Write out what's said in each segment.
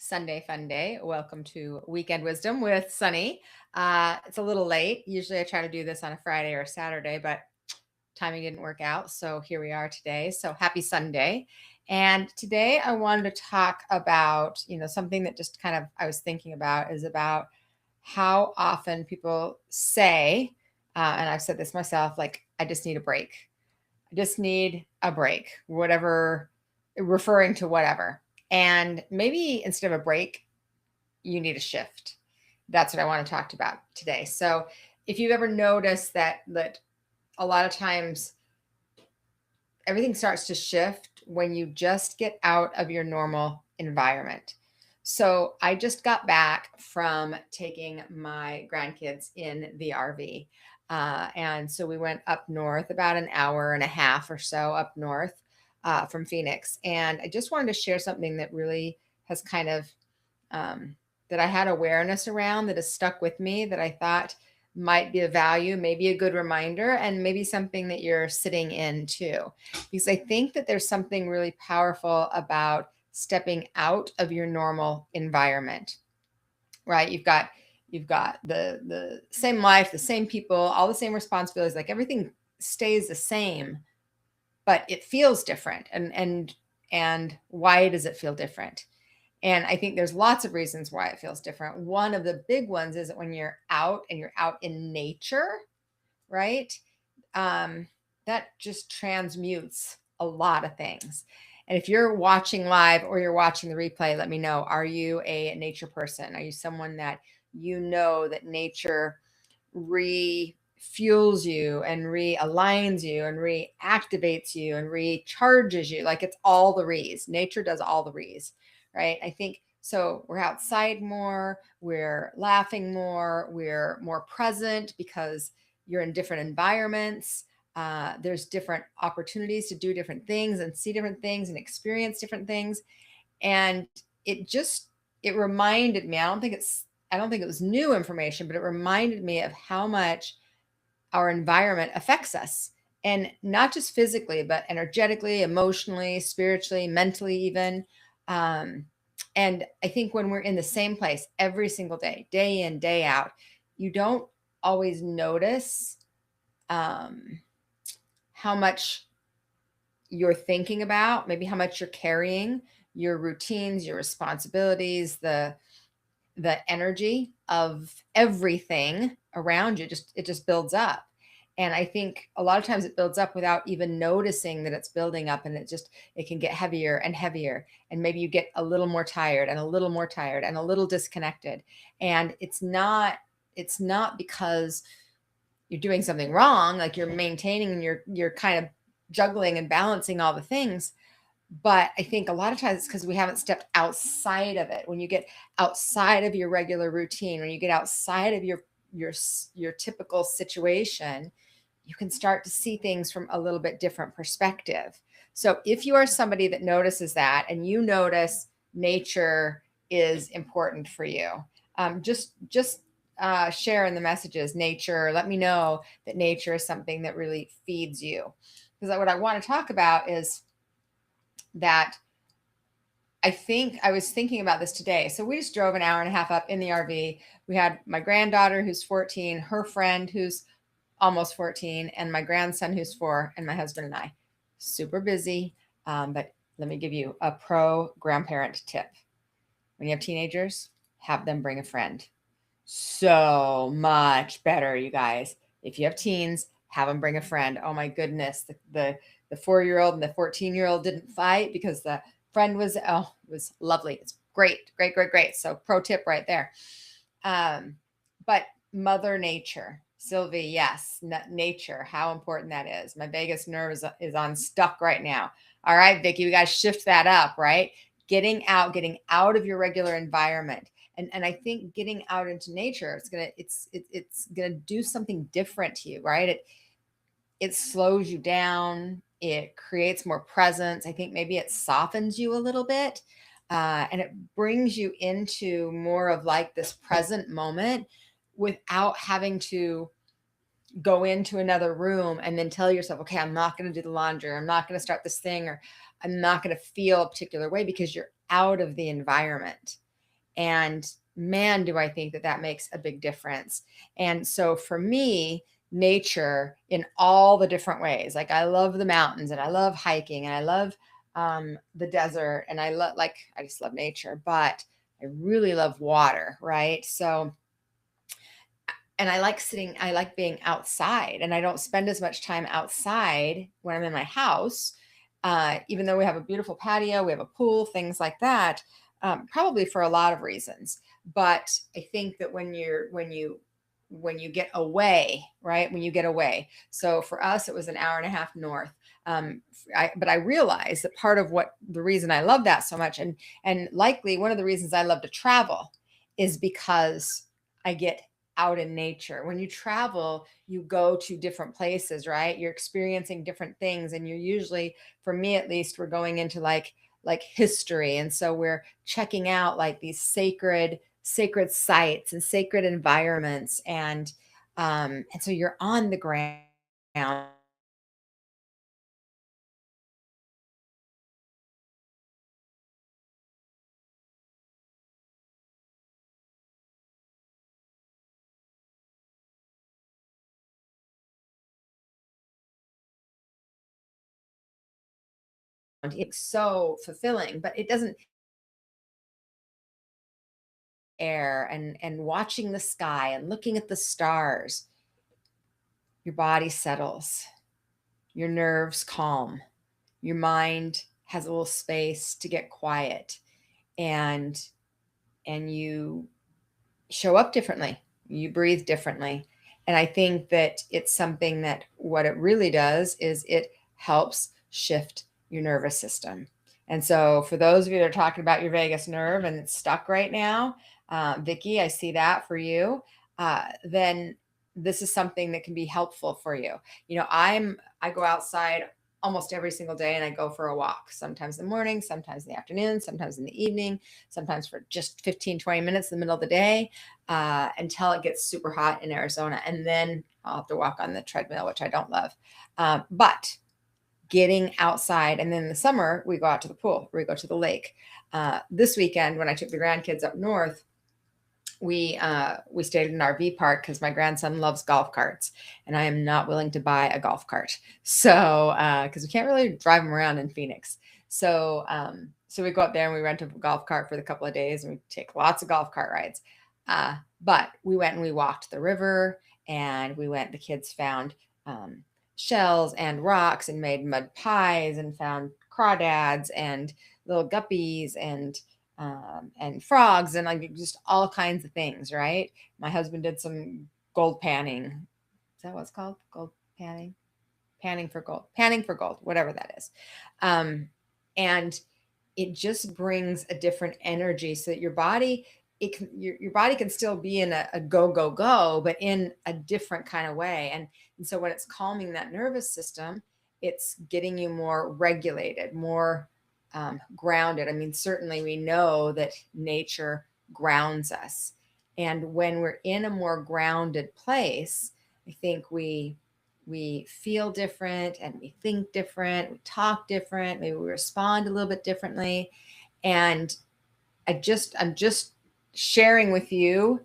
Sunday fun day. Welcome to Weekend Wisdom with Sunny. It's a little late. Usually I try to do this on a Friday or a Saturday, but timing didn't work out. So here we are today. So happy Sunday. And today I wanted to talk about, something that just kind of I was thinking about is about how often people say, and I've said this myself, like, I just need a break. I just need a break, whatever, referring to whatever. And maybe instead of a break, you need a shift. That's what I want to talk about today. So if you've ever noticed that a lot of times everything starts to shift when you just get out of your normal environment. So I just got back from taking my grandkids in the RV. And so we went up north about an hour and a half or so up north from Phoenix. And I just wanted to share something that really has kind of, that I had awareness around, that has stuck with me, that I thought might be of value, maybe a good reminder, and maybe something that you're sitting in too. Because I think that there's something really powerful about stepping out of your normal environment, right? You've got the same life, the same people, all the same responsibilities, like everything stays the same, but it feels different. And why does it feel different? And I think there's lots of reasons why it feels different. One of the big ones is that when you're out and you're out in nature, right? That just transmutes a lot of things. And if you're watching live or you're watching the replay, let me know. Are you a nature person? Are you someone that that nature refuels you and realigns you and reactivates you and recharges you? Like, it's all the re's. Nature does all the re's, right? I think so. We're outside more, we're laughing more, we're more present because you're in different environments. There's different opportunities to do different things and see different things and experience different things. And it reminded me, I don't think it was new information, but it reminded me of how much our environment affects us. And not just physically, but energetically, emotionally, spiritually, mentally, even. Um, and I think when we're in the same place every single day, day in, day out, you don't always notice how much you're thinking about, maybe how much you're carrying, your routines, your responsibilities, the energy of everything around you. It just builds up. And I think a lot of times it builds up without even noticing that it's building up, and it can get heavier and heavier. And maybe you get a little more tired and a little more tired and a little disconnected. And it's not because you're doing something wrong, like you're maintaining and you're kind of juggling and balancing all the things. But I think a lot of times it's because we haven't stepped outside of it. When you get outside of your regular routine, when you get outside of your typical situation, you can start to see things from a little bit different perspective. So if you are somebody that notices that, and you notice nature is important for you, just share in the messages nature. Let me know that nature is something that really feeds you. Because what I want to talk about is that I was thinking about this today. So we just drove an hour and a half up in the RV. We had my granddaughter who's 14, her friend who's almost 14, and my grandson who's 4, and my husband and I. Super busy. But let me give you a pro grandparent tip. When you have teenagers, have them bring a friend. So much better, you guys. If you have teens, have them bring a friend. Oh my goodness. The 4-year-old and the 14-year-old didn't fight because the friend it was lovely. It's great, great, great, great. So pro tip right there. But Mother Nature, Sylvie, yes, nature, how important that is. My vagus nerve is on stuck right now. All right, Vicki, we got to shift that up, right? Getting out of your regular environment. And I think getting out into nature, it's gonna do something different to you, right? It slows you down. It creates more presence. I think maybe it softens you a little bit, and it brings you into more of like this present moment without having to go into another room and then tell yourself, okay, I'm not going to do the laundry, or I'm not going to start this thing, or I'm not going to feel a particular way, because you're out of the environment. And man, do I think that that makes a big difference. And so for me, nature in all the different ways, like I love the mountains and I love hiking and I love the desert and I love, like, I just love nature, but I really love water, right? So, and I like being outside, and I don't spend as much time outside when I'm in my house. Even though we have a beautiful patio, we have a pool, things like that, probably for a lot of reasons. But I think that when you get away, right? When you get away. So for us, it was an hour and a half north. But I realized that part of what the reason I love that so much, and likely one of the reasons I love to travel, is because I get out in nature. When you travel, you go to different places, right? You're experiencing different things, and you're usually, for me at least, we're going into like history, and so we're checking out like these sacred sites and sacred environments, and so you're on the ground. It's so fulfilling, but it doesn't air and watching the sky and looking at the stars, your body settles, your nerves calm, your mind has a little space to get quiet, and you show up differently, you breathe differently. And I think that it's something that what it really does is it helps shift your nervous system. And so for those of you that are talking about your vagus nerve and it's stuck right now, Vicky, I see that for you. Then this is something that can be helpful for you. I go outside almost every single day and I go for a walk, sometimes in the morning, sometimes in the afternoon, sometimes in the evening, sometimes for just 15-20 minutes in the middle of the day, until it gets super hot in Arizona. And then I'll have to walk on the treadmill, which I don't love. But getting outside. And then in the summer, we go out to the pool, we go to the lake. This weekend, when I took the grandkids up north, we stayed in an RV park because my grandson loves golf carts, and I am not willing to buy a golf cart. So because we can't really drive them around in Phoenix. So we go up there and we rent a golf cart for the couple of days, and we take lots of golf cart rides. But we went and we walked the river, and we went. The kids found shells and rocks and made mud pies and found crawdads and little guppies and frogs and like just all kinds of things, right? My husband did some gold panning. Is that what it's called? Gold panning? Panning for gold, whatever that is. And it just brings a different energy so that your body, your body can still be in a go go go, but in a different kind of way. And so when it's calming that nervous system, it's getting you more regulated, more grounded. I mean, certainly we know that nature grounds us, and when we're in a more grounded place, I think we feel different and we think different, we talk different, maybe we respond a little bit differently. And I'm just sharing with you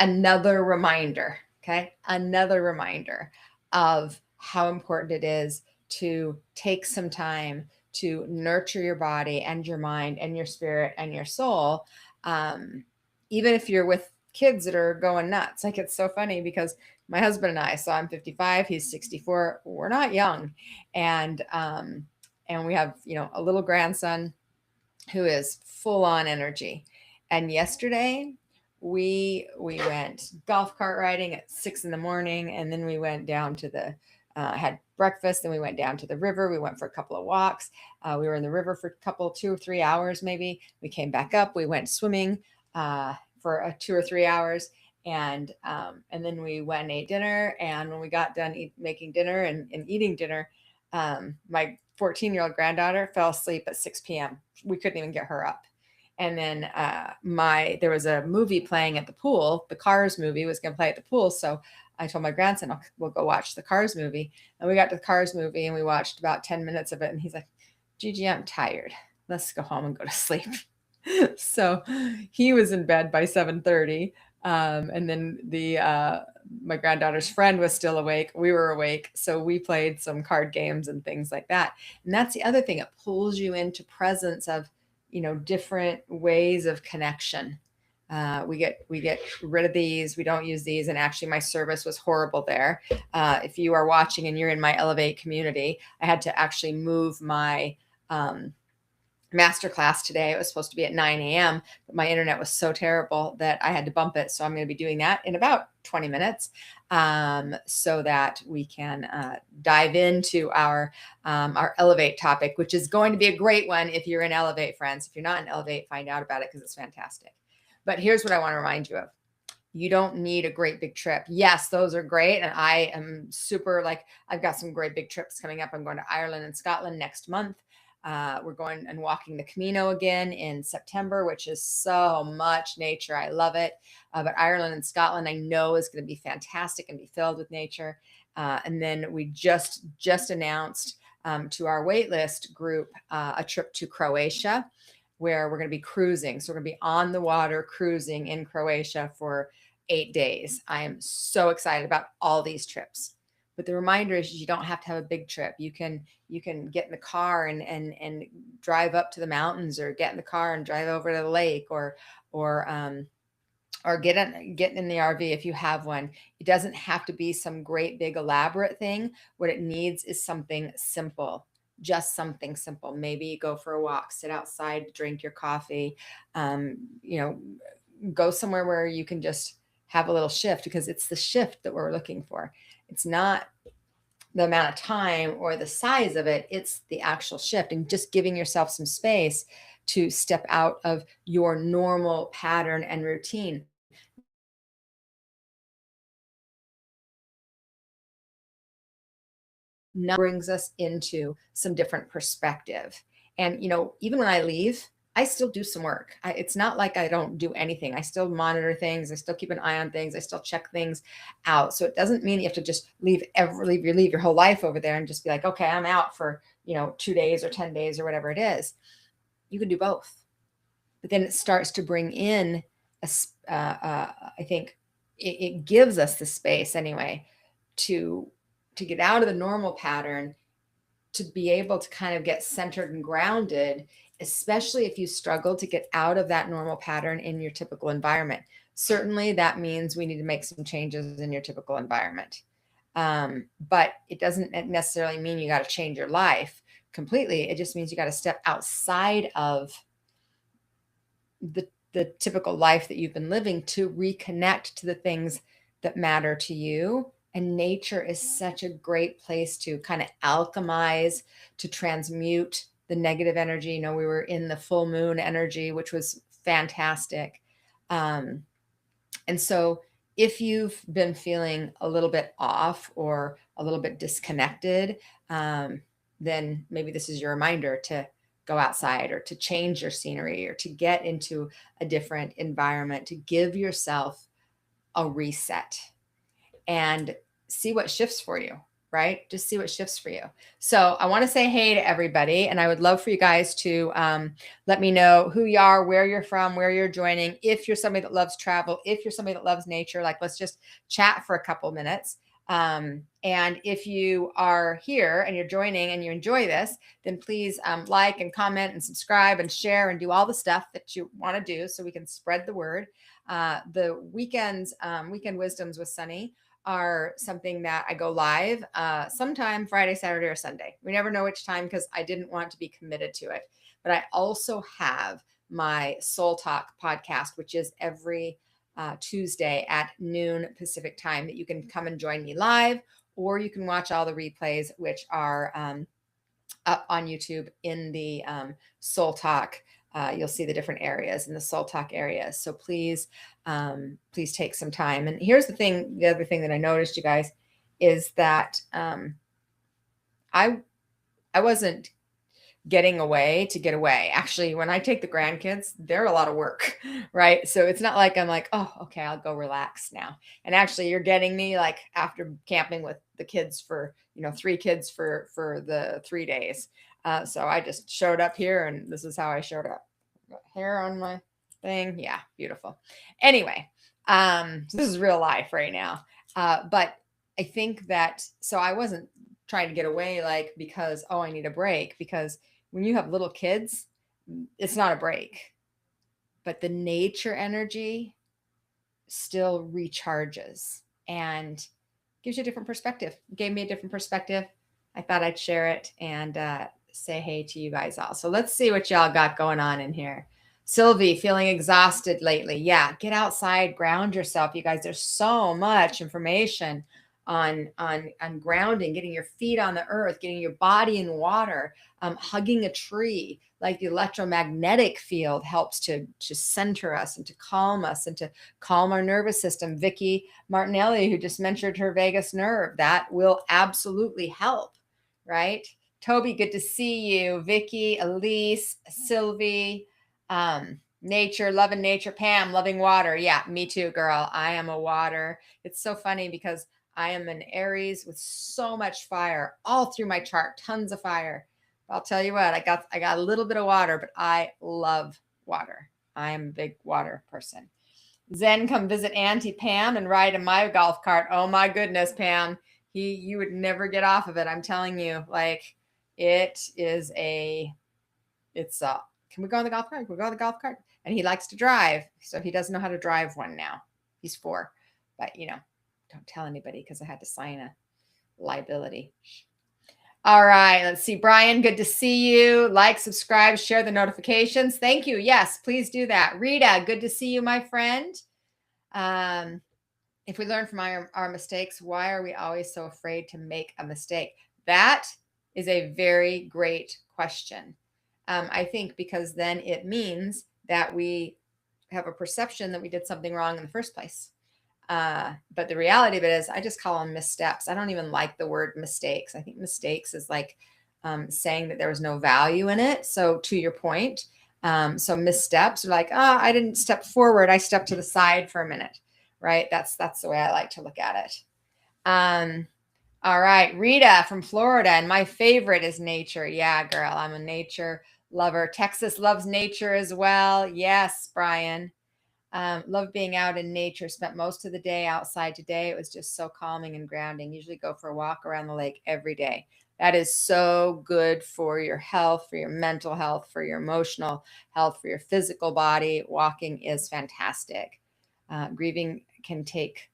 another reminder, okay? Another reminder of how important it is to take some time to nurture your body and your mind and your spirit and your soul. Even if you're with kids that are going nuts. Like, it's so funny because my husband and I, so I'm 55, he's 64, we're not young. And we have, a little grandson who is full on energy. And yesterday we went golf cart riding at 6 in the morning, and then we went down to the had breakfast, and we went down to the river. We went for a couple of walks. We were in the river for a couple, 2 or 3 hours maybe. We came back up. We went swimming for 2 or 3 hours, and then we went and ate dinner. And when we got done making dinner and eating dinner, my 14-year-old granddaughter fell asleep at 6 p.m. We couldn't even get her up. And then there was a movie playing at the pool. The Cars movie was going to play at the pool. So I told my grandson, we'll go watch the Cars movie. And we got to the Cars movie and we watched about 10 minutes of it. And he's like, Gigi, I'm tired. Let's go home and go to sleep. So he was in bed by 7:30. And then my granddaughter's friend was still awake. We were awake. So we played some card games and things like that. And that's the other thing. It pulls you into presence of, different ways of connection. We get rid of these. We don't use these. And actually, my service was horrible there. If you are watching and you're in my Elevate community, I had to actually move my masterclass today. It was supposed to be at 9 a.m., but my internet was so terrible that I had to bump it. So I'm going to be doing that in about 20 minutes, so that we can dive into our Elevate topic, which is going to be a great one if you're in Elevate, friends. If you're not in Elevate, find out about it because it's fantastic. But here's what I want to remind you of. You don't need a great big trip. Yes, those are great. And I am super, like, I've got some great big trips coming up. I'm going to Ireland and Scotland next month. We're going and walking the Camino again in September, which is so much nature. I love it. But Ireland and Scotland, I know, is going to be fantastic and be filled with nature. And then we just announced to our waitlist group a trip to Croatia, where we're going to be cruising. So we're going to be on the water cruising in Croatia for 8 days. I am so excited about all these trips. But the reminder is you don't have to have a big trip. You can get in the car and drive up to the mountains, or get in the car and drive over to the lake, or get in the RV if you have one. It doesn't have to be some great big elaborate thing. What it needs is something simple. Just something simple. Maybe go for a walk, sit outside, drink your coffee, go somewhere where you can just have a little shift, because it's the shift that we're looking for. It's not the amount of time or the size of it, it's the actual shift, and just giving yourself some space to step out of your normal pattern and routine. Now brings us into some different perspective. And, even when I leave, I still do some work. It's not like I don't do anything. I still monitor things. I still keep an eye on things. I still check things out. So it doesn't mean you have to just leave your whole life over there and just be like, okay, I'm out for, 2 days or 10 days or whatever it is. You can do both. But then it starts to bring in I think it gives us the space anyway to get out of the normal pattern, to be able to kind of get centered and grounded, especially if you struggle to get out of that normal pattern in your typical environment. Certainly that means we need to make some changes in your typical environment. But it doesn't necessarily mean you got to change your life completely. It just means you got to step outside of the typical life that you've been living, to reconnect to the things that matter to you. And nature is such a great place to kind of alchemize, to transmute the negative energy. We were in the full moon energy, which was fantastic. And so if you've been feeling a little bit off or a little bit disconnected, then maybe this is your reminder to go outside, or to change your scenery, or to get into a different environment, to give yourself a reset and see what shifts for you, right? Just see what shifts for you. So I want to say hey to everybody, and I would love for you guys to let me know who you are, where you're from, where you're joining. If you're somebody that loves travel, if you're somebody that loves nature, like, let's just chat for a couple minutes. And if you are here and you're joining and you enjoy this, then please like and comment and subscribe and share and do all the stuff that you want to do so we can spread the word. The weekend wisdoms with Sunny are something that I go live sometime Friday, Saturday, or Sunday. We never know which time, because I didn't want to be committed to it. But I also have my Soul Talk podcast, which is every Tuesday at noon Pacific time, that you can come and join me live, or you can watch all the replays, which are up on YouTube in the Soul Talk. You'll see the different areas in the Soul Talk areas. So please take some time. And here's the other thing that I noticed, you guys, is that I wasn't getting away to get away. Actually, when I take the grandkids, they're a lot of work, right? So it's not like I'm like, oh, okay, I'll go relax now. And actually, you're getting me like after camping with the kids for 3 kids for the 3 days. So I just showed up here, and this is how I showed up. Hair on my thing. Yeah, beautiful. Anyway, so this is real life right now. But I think that, so I wasn't trying to get away like because, oh, I need a break, because when you have little kids, it's not a break, but the nature energy still recharges and gives you a different perspective. Gave me a different perspective. I thought I'd share it and say hey to you guys all. So let's see what y'all got going on in here. Sylvie, feeling exhausted lately. Yeah, get outside, ground yourself. You guys, there's so much information on grounding, getting your feet on the earth, getting your body in water, hugging a tree. Like the electromagnetic field helps to center us and to calm us and to calm our nervous system. Vicky Martinelli, who just mentioned her vagus nerve, that will absolutely help, right? Toby, good to see you. Vicky, Elise, Sylvie, nature, loving nature. Pam, loving water. Yeah, me too, girl. I am a water. It's so funny because I am an Aries with so much fire all through my chart, tons of fire. I'll tell you what, I got a little bit of water, but I love water. I am a big water person. Zen, come visit Auntie Pam and ride in my golf cart. Oh my goodness, Pam. You would never get off of it. I'm telling you, like it's can we go on the golf cart? Can we go on the golf cart? And he likes to drive. So he doesn't know how to drive one now. He's 4, but don't tell anybody because I had to sign a liability. All right, let's see. Brian, good to see you. Like, subscribe, share the notifications. Thank you. Yes, please do that. Rita, good to see you, my friend. If we learn from our mistakes, why are we always so afraid to make a mistake? That is a very great question. I think because then it means that we have a perception that we did something wrong in the first place. But the reality of it is I just call them missteps. I don't even like the word mistakes. I think mistakes is like saying that there was no value in it. So to your point, so missteps are like, oh, I didn't step forward. I stepped to the side for a minute, right? That's the way I like to look at it. All right, Rita from Florida, and my favorite is nature. Yeah, girl, I'm a nature lover. Texas loves nature as well. Yes, Brian. Love being out in nature. Spent most of the day outside today. It was just so calming and grounding. Usually go for a walk around the lake every day. That is so good for your health, for your mental health, for your emotional health, for your physical body. Walking is fantastic. Grieving can take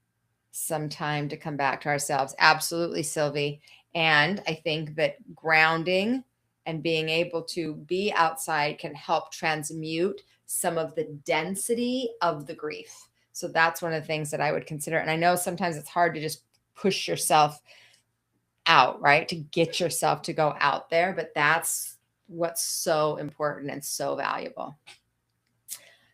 some time to come back to ourselves. Absolutely, Sylvie. And I think that grounding and being able to be outside can help transmute some of the density of the grief. So that's one of the things that I would consider. And I know sometimes it's hard to just push yourself out, right? To get yourself to go out there, but that's what's so important and so valuable.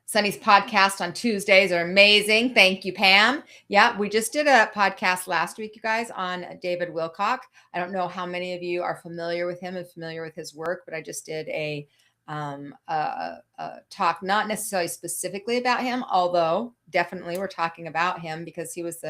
Sunny's podcast on Tuesdays are amazing. Thank you, Pam. Yeah, we just did a podcast last week, you guys, on David Wilcock. I don't know how many of you are familiar with him and familiar with his work, but I just did a talk, not necessarily specifically about him, although definitely we're talking about him because he was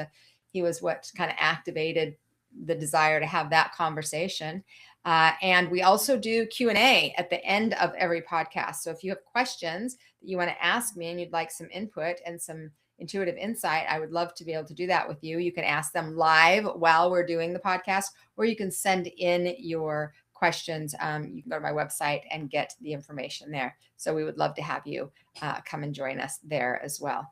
what kind of activated the desire to have that conversation. And we also do Q&A at the end of every podcast. So if you have questions that you want to ask me and you'd like some input and some intuitive insight, I would love to be able to do that with you. You can ask them live while we're doing the podcast, or you can send in your questions. You can go to my website and get the information there. So we would love to have you come and join us there as well.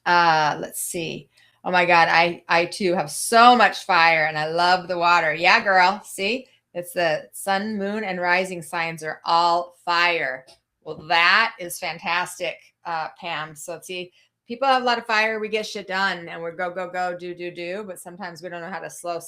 Let's see. Oh my God, I too have so much fire and I love the water. Yeah, girl. See, it's the sun, moon, and rising signs are all fire. Well, that is fantastic, Pam. So see, people have a lot of fire. We get shit done and we're go, go, go, do. But sometimes we don't know how to slow.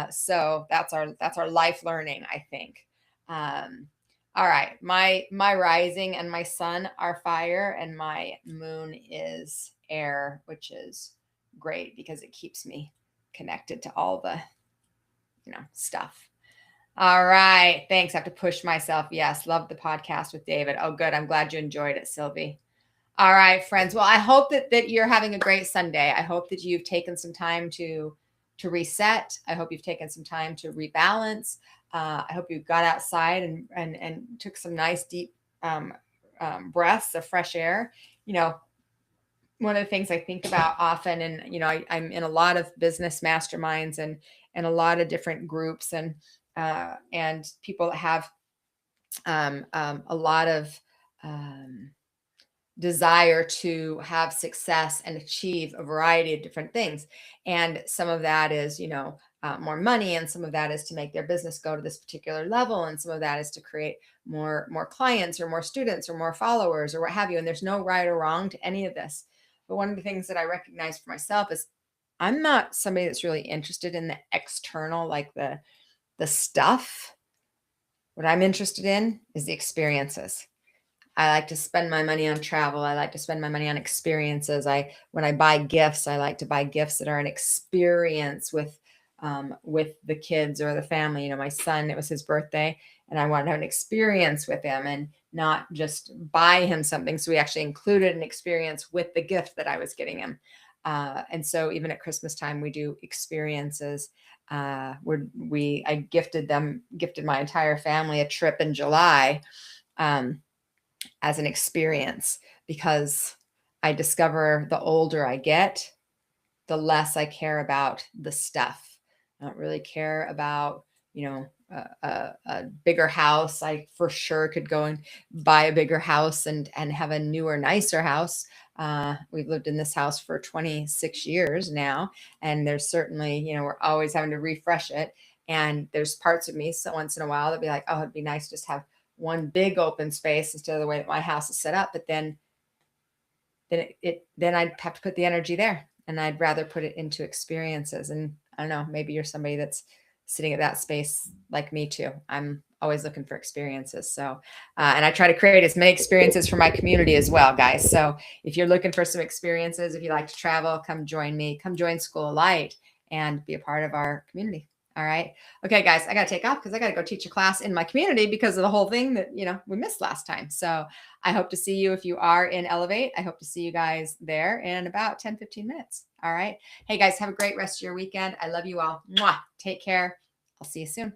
So that's our life learning, I think. All right, my rising and my sun are fire, and my moon is air, which is great because it keeps me connected to all the, stuff. All right, thanks. I have to push myself. Yes, love the podcast with David. Oh, good. I'm glad you enjoyed it, Sylvie. All right, friends. Well, I hope that you're having a great Sunday. I hope that you've taken some time to reset. I hope you've taken some time to rebalance. I hope you got outside and took some nice deep um, breaths of fresh air. You know, one of the things I think about often, and I'm in a lot of business masterminds and a lot of different groups and people that have a lot of um, desire to have success and achieve a variety of different things. And some of that is, more money, and some of that is to make their business go to this particular level, and some of that is to create more clients or more students or more followers or what have you. And there's no right or wrong to any of this. But one of the things that I recognize for myself is I'm not somebody that's really interested in the external, like the stuff. What I'm interested in is the experiences. I like to spend my money on travel. I like to spend my money on experiences. When I buy gifts, I like to buy gifts that are an experience with the kids or the family. My son, it was his birthday, and I wanted to have an experience with him and not just buy him something. So we actually included an experience with the gift that I was getting him. And so even at Christmas time, we do experiences. I gifted my entire family a trip in July. As an experience, because I discover the older I get, the less I care about the stuff. I don't really care about, a bigger house. I for sure could go and buy a bigger house and have a newer, nicer house. We've lived in this house for 26 years now, and there's certainly, we're always having to refresh it. And there's parts of me, so once in a while, that'd be like, oh, it'd be nice just have one big open space instead of the way that my house is set up. But then I'd have to put the energy there, and I'd rather put it into experiences. And I don't know, maybe you're somebody that's sitting at that space like me too. I'm always looking for experiences. So, and I try to create as many experiences for my community as well, guys. So if you're looking for some experiences, if you like to travel, come join me, come join School of Light and be a part of our community. All right. Okay, guys, I got to take off because I got to go teach a class in my community because of the whole thing that, we missed last time. So I hope to see you if you are in Elevate. I hope to see you guys there in about 10-15 minutes. All right. Hey, guys, have a great rest of your weekend. I love you all. Mwah. Take care. I'll see you soon.